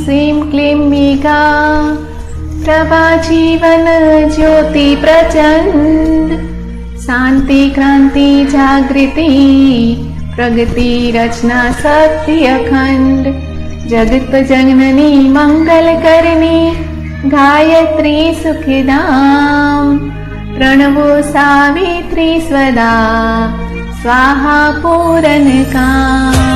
श्रीं क्लीं मीगा प्रभा जीवन ज्योति प्रचंड शांति क्रांति जागृति प्रगति रचना सत्य अखंड जगत जननी मंगल करनी गायत्री सुखदाम प्रणवो सावित्री स्वदा स्वाहा पूरन काम।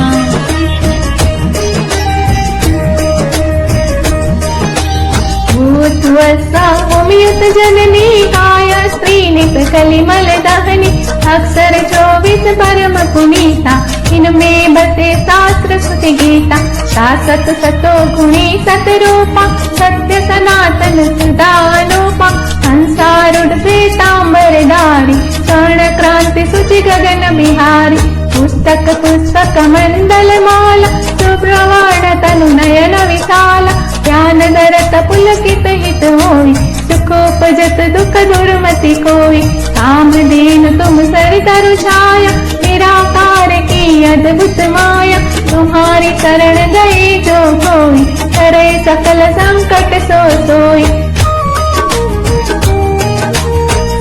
भूत्वसा उमियत जननी काया स्त्री नित कलिमल दहनी अक्षर 24 परम पुनीता इनमें बसे शास्त्र श्रुति गीता शासत सतो गुणी सतरूपा सत्य सनातन सदानूपा संसारुड पीतांबर धारी स्वर्ण क्रांति सुचि गगन बिहारी पुस्तक पुष्पक मंडल माला सुप्रवाण तनु नयन विशाला ज्ञान दरत पुलकित हित होई सुखोपजत दुख दुर्मति कोई कामधेनु तुम सर तरु छाया निराकार की अद्भुत माया तुम्हारी शरण गए जो कोई करे सकल संकट सो सोई।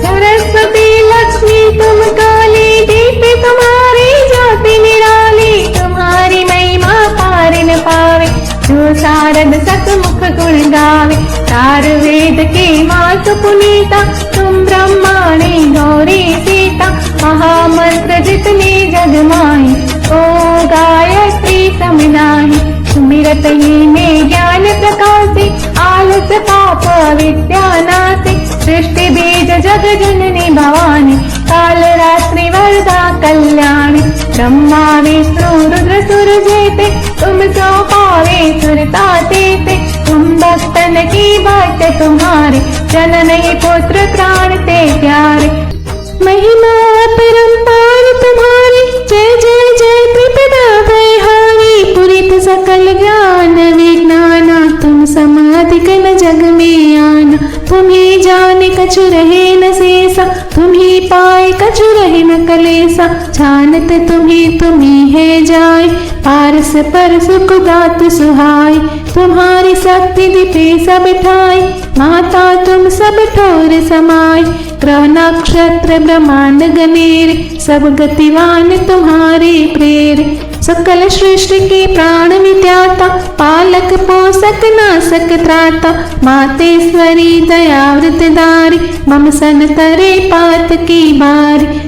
सरस्वती लक्ष्मी तुम काली दीप्ति तुम्हारी ज्योति निराली तुम्हारी महिमा पार न पावे जो शारद सतमुख गुण गावे चार वेद के मातु पुनीता तुम ब्रह्माणी गौरी सीता महामंत्र जितने जग माही ओ गायत्री समिनाही सुमिरत ही में ज्ञान प्रकाशे आलस पाप विद्यानाशे सृष्टि बीज जग जननी भवानी काल रात्रि वरदा कल्याणी ब्रह्मा विष्णु रुद्र सुर जेते तुम सो पावे सुरता देते तुम भक्तन की बात तुम्हारे जनन ही पुत्र प्राण से प्यारे महिमा परंपार तुम्हारी जय जय जय त्रिपदा भयहारी पुरित सकल ज्ञान विज्ञाना तुम समाधिक न जग में आना तुम्हें जाने कछु रहे न शेषा तुम्हें पाए कछु रहे न कलेसा जानत तुम्हें है जाए पारस पर सुख दात सुहाय तुम्हारी शक्ति दिपे सब ठाई माता तुम सब ठोर समाय ग्रह नक्षत्र ब्रह्मांड गनेर सब गतिवान तुम्हारे प्रेर सकल सृष्टि के प्राण विद्याता पालक पोषक नाशक त्राता मातेश्वरी दयावृत दारी मम सन तरे पात की बारी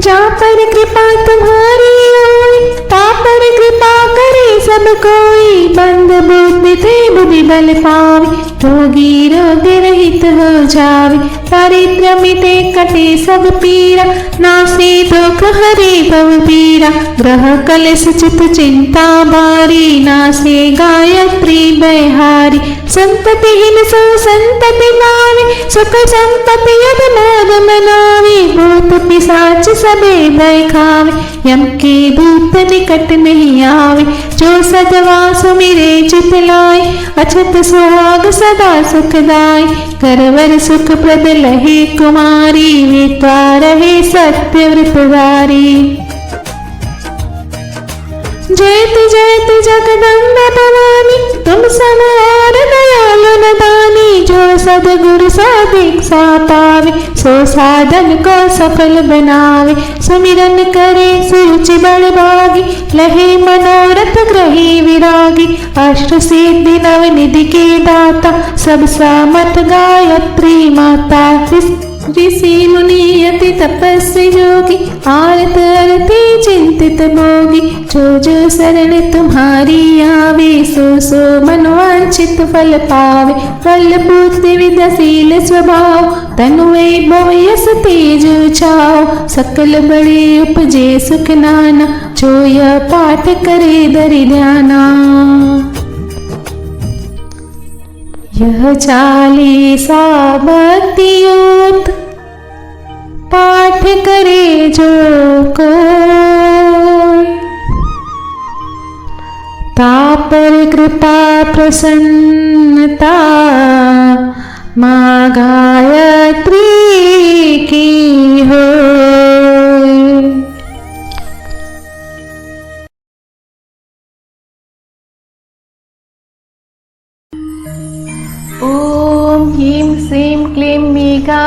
जा पर कृपा तुम्हारी होई ता पर कृपा करे सब कोई बंद बुद्धि थे बुद्धि बल पावे रोगी रोग रहित हो जावे दारिद्र्य मिटे कटे सब पीरा नासे दुख हरे भव पीरा ग्रह कलश चित चिंता बारी नासे गायत्री बहारी संततिहीन सो संतति पावे सुख संपत्ति यद नाग मनावे भूत पिशाच सबे भय खावे यम के भूत निकट नहीं आवे जो सजवा सुमिरे चित लाए अछत सुहाग सदा सुखदाय करवर सुख प्रद लहे कुमारी विद्वा रहे सत्य व्रतधारी जयति जयति जगदम्ब भवानी तुम समार दयालु नदानी जो सदगुरु सा दीक्षा पावे सो साधन को सफल बनावे सुमिरन करे सुरुचि बड़ भागी लहे मनोरथ ग्रही विरागी अष्ट सिद्धि नव निधि के दाता सब सामर्थ गायत्री माता ऋषि मुनि अति तपस्वी योगी आरत आरती चिंतित भोगी जो जो शरण तुम्हारी आवे सो सो मनोवांछित फल पावे फल बुद्धि विद्याशील स्वभाव तनु वैभव यश तेज छाओ सकल बड़े उपजे सुख नाना जो यह पाठ करे धरि ध्याना। यह चालीसा भक्तियोत पाठ करे जो कोई तापर कृपा प्रसन्नता माँ गायत्री की हो। श्रीं क्लीं मीगा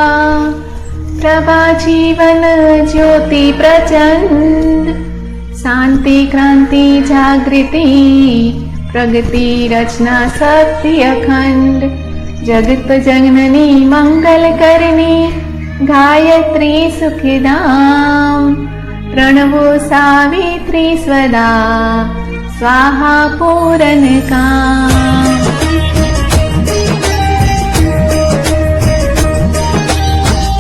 प्रभा जीवन ज्योति प्रचंड शांति क्रांति जागृति प्रगति रचना शक्ति अखंड जगत जननी मंगल करनी गायत्री सुखदाम प्रणवो सावित्री स्वदा स्वाहा पूरन काम।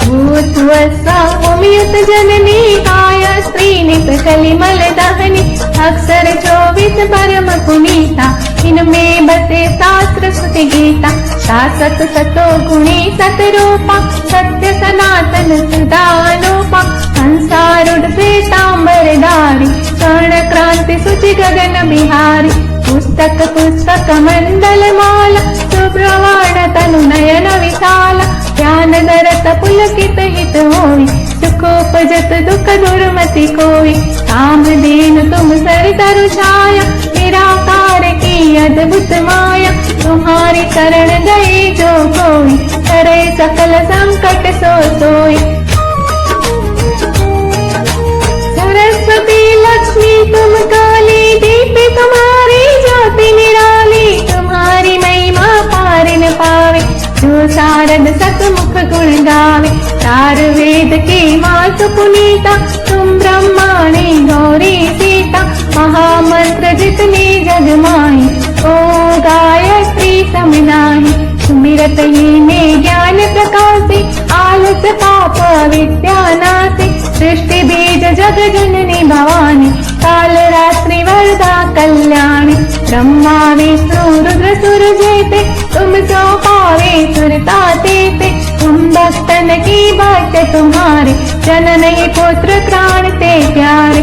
भूत्वस्वामियुत जननी काय स्त्रीनित कलिमल दहनी अक्षर 24 परम पुनीता इनमें बसे शास्त्र श्रुति गीता शासत सतो गुणी सतरूपा सत्य सनातन सुदानूपा संसारुड श्वेतांबर धारी स्वर्ण क्रांति सुचि गगन बिहारी पुस्तक पुस्तक मंडल माला सुप्रवाण तनु नयन विशाला ज्ञान दरत पुलकित हित होई सुखोपजत दुख दुर्मति कोई कामधेनु तुम सर तरु छाया निराकार की अद्भुत माया तुम्हारी शरण गए जो कोई करे सकल संकट सो सोई। सरस्वती लक्ष्मी तुम काली दीप तुम्हारी ज्योति निराली तुम्हारी महिमा पार न पावे जो शारद सतमुख गुण गावे चार वेद की मात पुनीता तुम ब्रह्माणी गौरी सीता महामंत्र जितने जग माही ओ गायत्री समनाही सुमिरत ही में ज्ञान प्रकाशे आलस पाप विद्यानाशे सृष्टि बीज जग जननी भवानी काल रात्रि वरदा कल्याणी ब्रह्मा विष्णु रुद्र सुर जेते तुम सो पावे सुरता देते तुम भक्तन की बात तुम्हारे जनन ही पुत्र प्राण ते प्यारे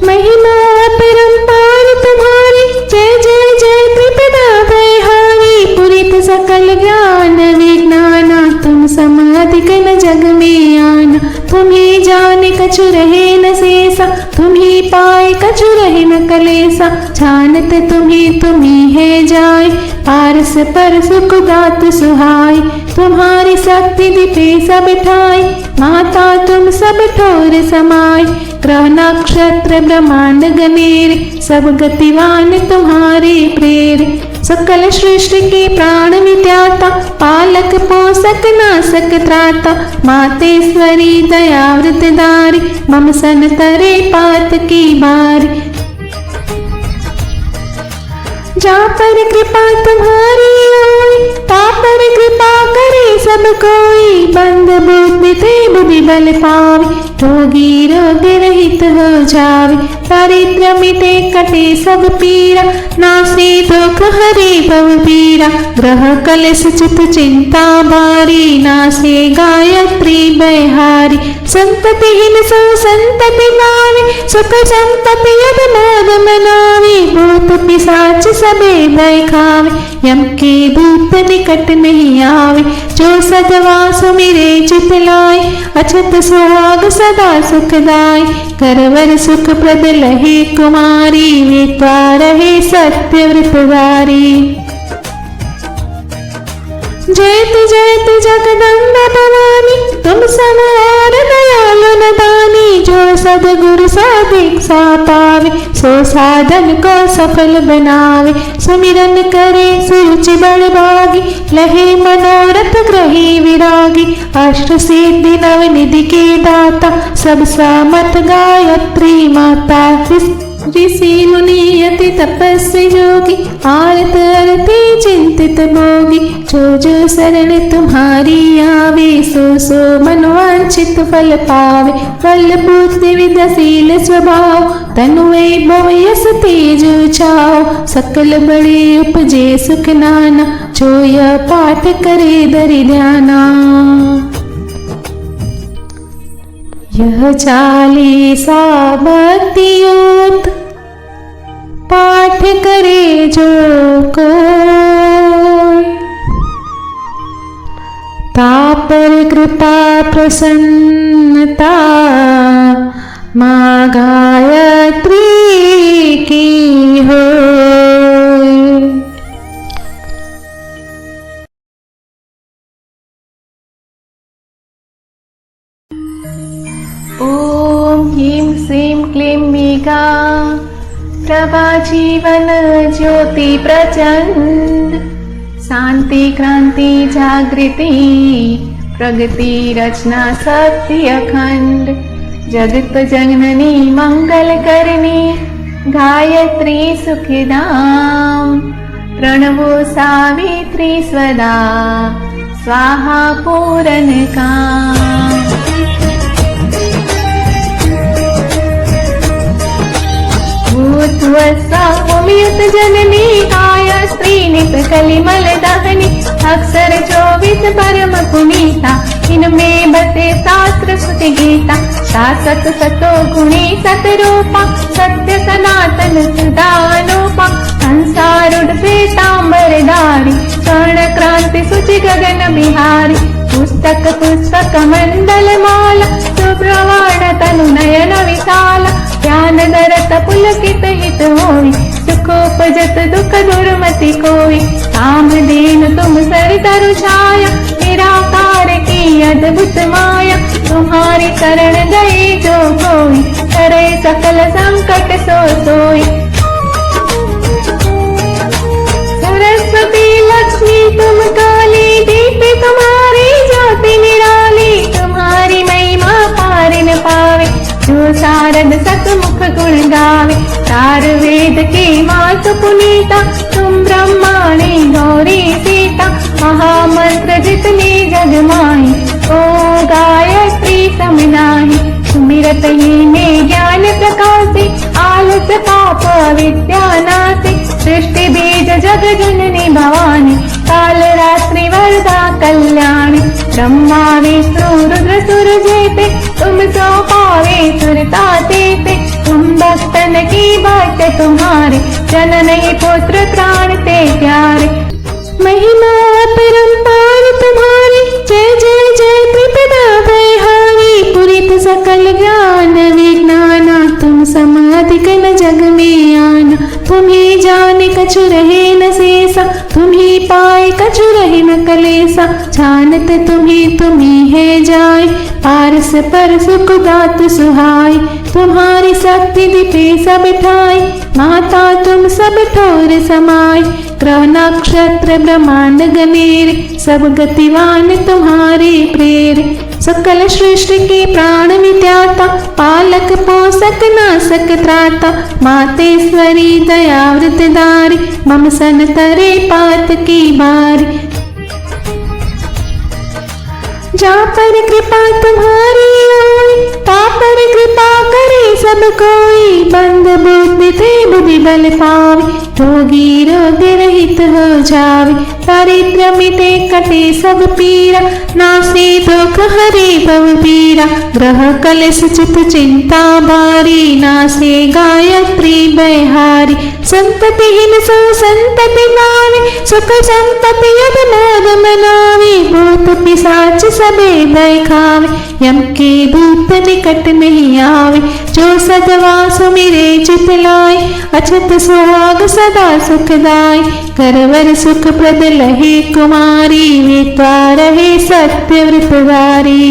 महिमा परंपार तुम्हारी जय जय जय त्रिपदा भयहारी पुरित सकल ज्ञान विज्ञाना तुम समाधिक न जग में आना तुम्ही जाने कछु रहे न शेषा तुम्ही पाए कछु रहे न कलेसा जानत तुम्ही है जाए पारस पर सुख दात सुहाई तुम्हारी शक्ति दिपे सब ठाई माता तुम सब ठोर समाई ग्रह नक्षत्र ब्रह्मांड गनेर सब गतिवान तुम्हारे प्रेर सकल सृष्टि के प्राण विद्याता पालक पोषक नाशक त्राता मातेश्वरी दयावृत दारी मम सन तरे पात की बारी जा पर कृपा तुम्हारी होई ता पर कृपा करे सब कोई बंद बुद्धि ते बुद्धि बल पावे रोगी रोग रहित हो जावे दारिद्र्य मिटे कटे सब पीरा नासे दुख हरे भव पीरा ग्रह कलश चित चिंता बारी नासे गायत्री बयहारी संततिहीन सो संतति पावे सुख संतति यद मोद मनावे भूत पिशाच सबे भय खावे यम के दूत निकट नहीं आवे जो सदवा सुमिरे चित लाए अछत सुहाग सदा सुखदाय करवर सुख प्रद लहे कुमारी विद्वा रहे सत्य व्रतधारी जयति जयति जगदम्ब भवानी तुम समार दयालु नदानी जो सदगुरु दीक्षा पावे सो साधन को सफल बनावे सुमिरन करे सुरुचि बड़ भागी लहे मनोरथ ग्रही विरागी अष्ट सिद्धि नव निधि के दाता सब सामत गायत्री माता ऋषि मुनि यति तपस्वी योगी आरत अरति चिंतित भोगी जो जो शरण तुम्हारी आवे सो सो मनोवांछित फल पावे फल बुद्धि विद्याशील स्वभाव तनु वैभव यश तेज छाओ सकल बड़े उपजे सुख नाना जो यह पाठ करे धरि ध्याना। यह चालीसा भक्तियोत पाठ करे जो कोई तापर कृपा प्रसन्नता माँ गायत्री की हो। प्रकाशिका प्रभा जीवन ज्योति प्रचंड शांति क्रांति जागृति प्रगति रचना शक्ति अखंड जगत जननी मंगल करनी गायत्री सुखदाम प्रणवो सावित्री स्वदा स्वाहा पूरन काम। भूत्वसा पुम्युत जननी काया स्त्री नित कलिमल दहनी अक्षर 24 परम पुनीता इनमें बसे शास्त्र श्रुति गीता शासत सतो गुणी सतरूपा सत्य सनातन सुदानूपा संसारुड श्वेतांबरधारी स्वर्ण क्रांति सुचि गगन बिहारी पुस्तक पुस्तक मंडल माला सुप्रवाण तनु नयन विशाला ज्ञान दरत पुलकित हित होई सुखोपजत दुख दुर्मति कोई कामधेनु तुम सर तरु छाया निराकार की अद्भुत माया तुम्हारी शरण गए जो कोई करे सकल संकट सो सोई। सरस्वती लक्ष्मी तुम काली दीप्ति तुम्हारी ज्योति निराली तुम्हारी महिमा पार न पावे जो शारद सतमुख गुण गावे चार वेद की मात पुनीता तुम ब्रह्माणी गौरी सीता महामंत्र जितनी जग माही ओ गायत्री समिनाही सुमिरत ही में ज्ञान प्रकाशे आलस पाप विद्या नाशे सृष्टि बीज जग जननी भवानी काल रात्रि वरदा कल्याणी ब्रह्मा विष्णु रुद्र सुर जेते तुम सो पावे सुरता देते तुम भक्तन की बात तुम्हारे जनन ही पुत्र प्राण ते प्यारे महिमा परंपार तुम्हारी जय जय जय त्रिपदा भयहारी पुरित सकल ज्ञान विज्ञाना तुम समाधिक न जग में आना तुम्ही जाने कछु रहे न शेषा तुम्ही पाए कछु रहे न कलेसा जानत तुम्ही है जाए पारस पर सुख दात सुहाई तुम्हारी शक्ति दिपे सब ठाई माता तुम सब ठोर समाई ग्रह नक्षत्र ब्रह्मांड गणेर सब गतिवान तुम्हारे प्रेर सकल सृष्टि की प्राण विद्याता पालक पोषक नाशक त्राता मातेश्वरी दयावृत दारी मम सन तरे पात की बारी जा पर कृपा तुम्हारी होई ता पर कृपा करे सब कोई बंद बुद्धि ते बुद्धि बल पावे रोगी रोग रहित हो जावे दारिद्र्य मिटे कटे सब पीरा नासे दुख हरे भव पीरा ग्रह कलश चित चिंता बारी नासे गायत्री बहारी संततिहीन सो संतति नावे सुख संपत्ति यद मोद मनावे भूत पिशाच सबे भय खावे यम के भूत निकट नहीं आवे जो सदवा सुमिरे चित लाए अछत सुहाग सदा सुखदाय करवर सुख प्रद लहे कुमारी विद्वा रहे सत्य व्रतधारी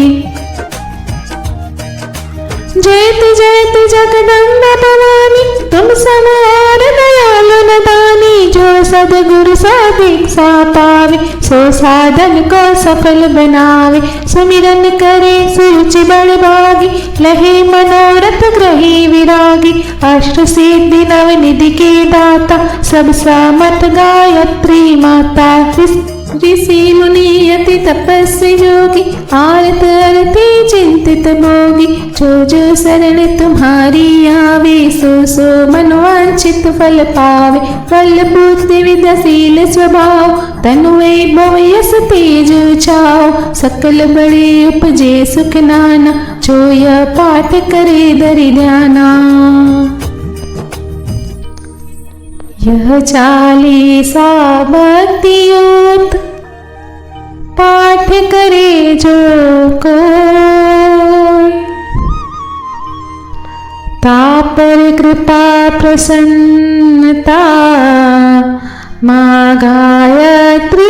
जयति जयति जगदम्ब भवानी तुम समार दयालु नदानी जो सदगुरु दीक्षा पावे सो साधन को सफल बनावे सुमिरन करे सुरुचि बड़ भागी लहे मनोरथ ग्रही विरागी अष्ट सिद्धि नव निधि के दाता सब सामत गायत्री माता ऋषि मुनि अति तपस्वी योगी आरत अरति चिंतित भोगी जो जो शरण तुम्हारी आवे सो सो मनोवांछित फल पावे फल बुद्धि विद्याशील स्वभाव तनु वैभव यश तेज छाओ सकल बड़े उपजे सुख नाना जो यह पाठ करे धरि ध्याना यह चालीसा भक्तियोत पाठ करे जो कोई तापर कृपा प्रसन्नता माँ गायत्री